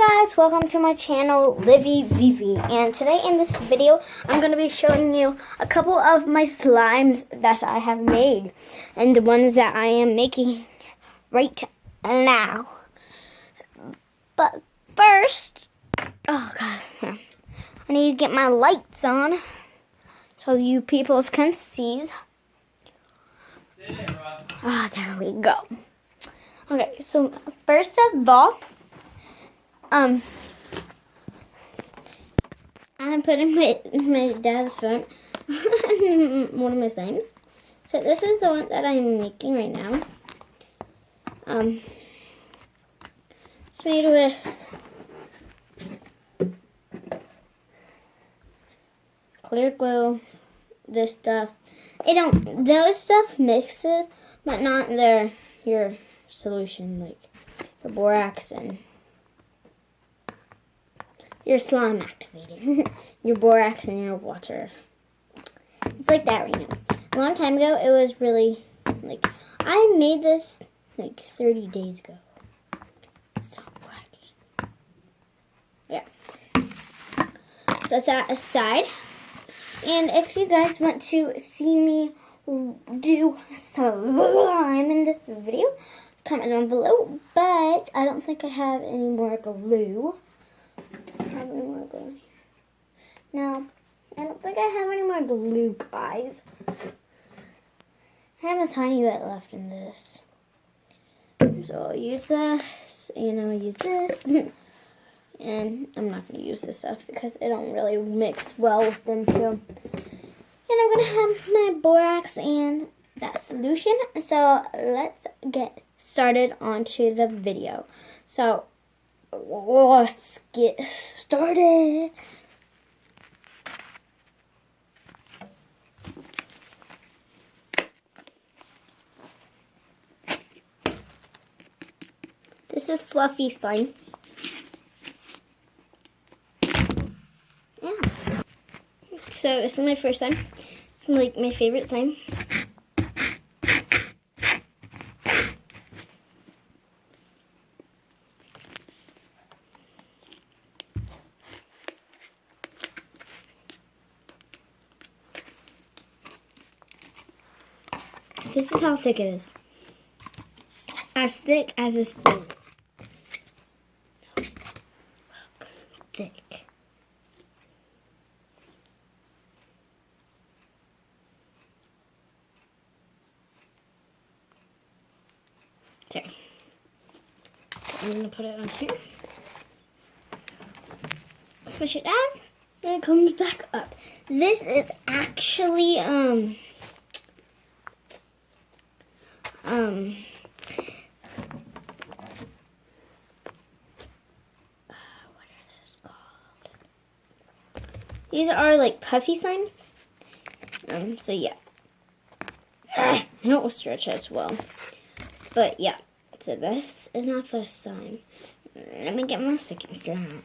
guys, welcome to my channel, Livy Vivi, and today in this video I'm going to be showing you a couple of my slimes that I have made and the ones that I am making right now. But first, oh god, I need to get my lights on so you peoples can see. Ah, there we go. Okay, so first of all, I'm putting my dad's phone one of my slimes. So this is the one that I'm making right now. It's made with clear glue, this stuff. Those stuff mixes, but not your solution, like the borax and your slime activating, your borax and your water. It's like that right now. A long time ago, it was really, like, I made this like 30 days ago. Stop working. Yeah. Set that aside. And if you guys want to see me do slime in this video, comment down below. But I don't think I have any more glue. Have any more glue? No, I don't think I have any more glue, guys. I have a tiny bit left in this. So I'll use this, and I'll use this. And I'm not going to use this stuff because it don't really mix well with them too. And I'm going to have my borax and that solution. So let's get started onto the video. So let's get started. This is fluffy slime. Yeah. So this is my first slime. It's like my favorite slime. This is how thick it is. As thick as a spoon. Thick. Sorry. I'm going to put it on here. Smush it down. And it comes back up. This is actually, these are like puffy slimes. So yeah. And it will stretch as well. But yeah. So this is my first slime. Let me get my second slime.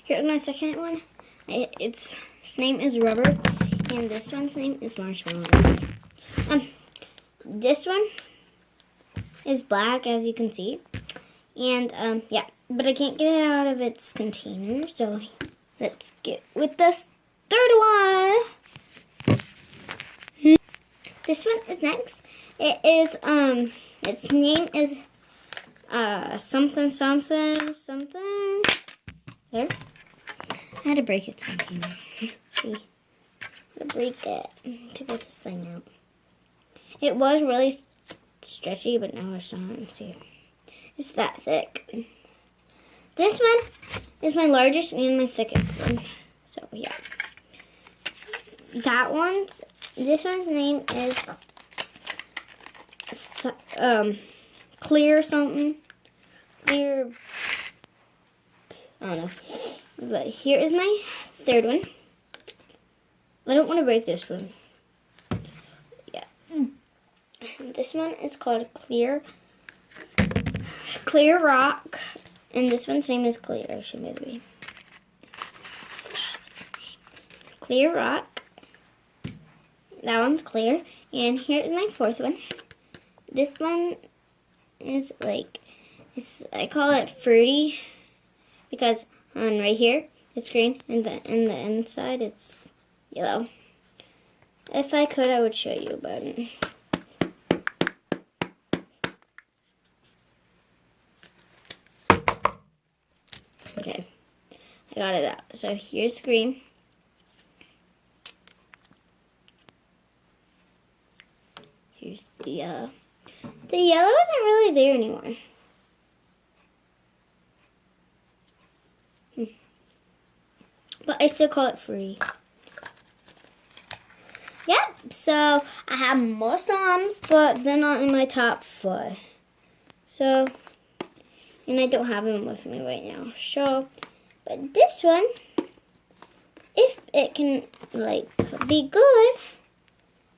Here's my second one. Its name is Rubber. And this one's name is Marshmallow. This one is black, as you can see. And yeah. But I can't get it out of its container. So let's get with this third one. This one is next. It is, its name is, something. There. I had to break its container. See? I had to break it to get this thing out. It was really stretchy, but now it's not. See? It's that thick. This one is my largest and my thickest one. So, yeah. This one's name is Clear something. Clear, I don't know. But here is my third one. I don't want to break this one. Yeah. This one is called Clear Rock. And this one's name is Clear. I should maybe. Clear Rock. That one's clear. And here's my fourth one. This one is like, I call it fruity. because on right here it's green and the inside it's yellow. If I could, I would show you, but okay, I got it out. So here's green. Here's the yellow. The yellow isn't really there anymore. But I still call it free. Yep, so I have more slimes, but they're not in my top 4. So, and I don't have them with me right now. So, but this one, if it can, like, be good,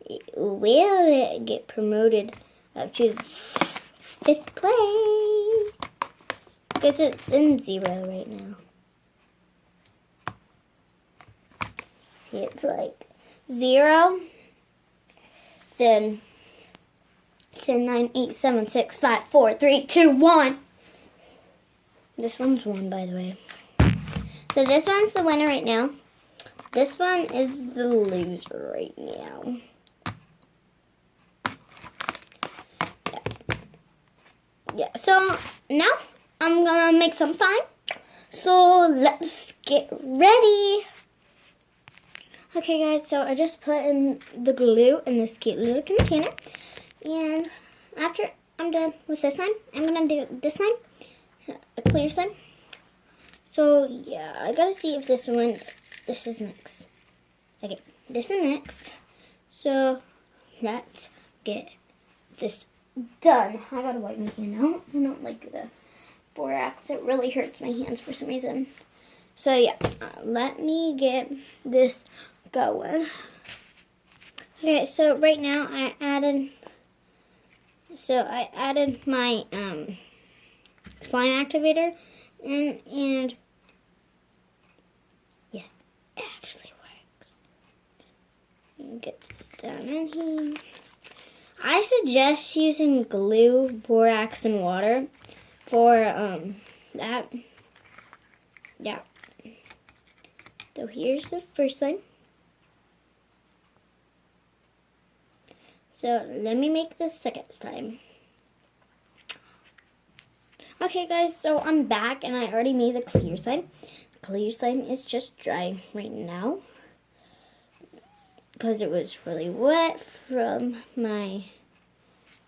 it will get promoted up to 5th place. Because it's in 0 right now. See, it's like 0, then 10, 9, 8, 7, 6, 5, 4, 3, 2, 1. This one's 1, by the way. So this one's the winner right now. This one is the loser right now. Yeah, so now I'm gonna make some slime. So let's get ready. Okay guys, so I just put in the glue in this cute little container. And after I'm done with this slime, I'm gonna do this slime, a clear slime. So yeah, I gotta see if this is next. Okay, this is next. So let's get this done. I gotta wipe my hand out. I don't like the borax. It really hurts my hands for some reason. So yeah, let me get this going. Okay, so right now I added my slime activator and yeah, it actually works. Get this down in here. I suggest using glue, borax, and water for that. Yeah. So here's the first slime. So let me make the second slime. Okay guys, so I'm back and I already made the clear slime. The clear slime is just drying right now because it was really wet from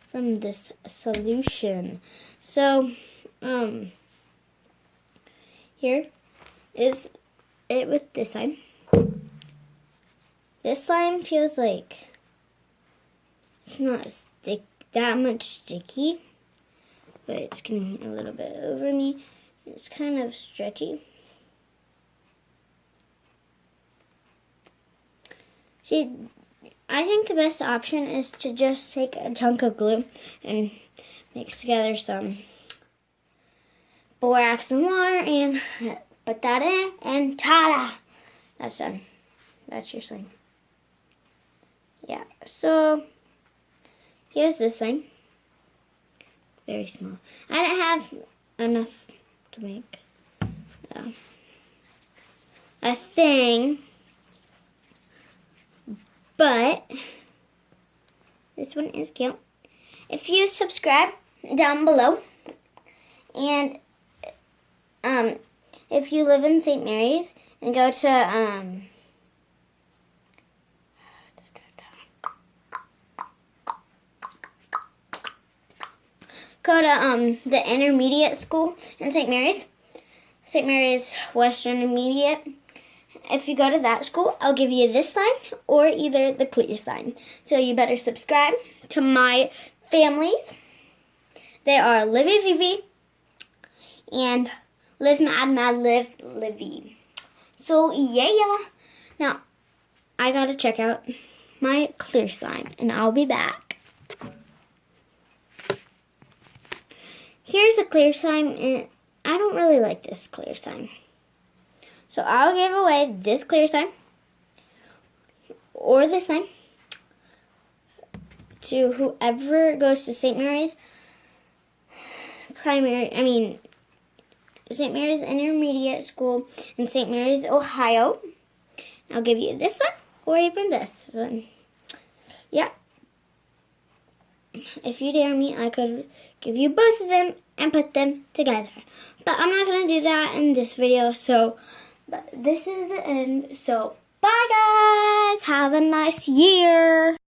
this solution. So here is it with this slime. This slime feels like it's not that much sticky, but it's getting a little bit over me. It's kind of stretchy. See, I think the best option is to just take a chunk of glue and mix together some borax and water and put that in, and ta-da! That's done. That's your slime. Yeah, so here's this thing. Very small. I didn't have enough to make a thing, but this one is cute. If you subscribe down below, and if you live in St. Mary's and go to the intermediate school in St. Mary's Western Intermediate. If you go to that school, I'll give you this slime or either the clear slime. So you better subscribe to my families. They are Livy Vivi and Live Mad Mad Live Livy. So yeah. Now I gotta check out my clear slime and I'll be back. Here's a clear slime, and I don't really like this clear slime. So I'll give away this clear slime or this slime to whoever goes to St. Mary's St. Mary's Intermediate School in St. Mary's, Ohio. I'll give you this one or even this one. Yeah. If you dare me, I could give you both of them and put them together. But I'm not going to do that in this video, but this is the end. So, bye guys! Have a nice year!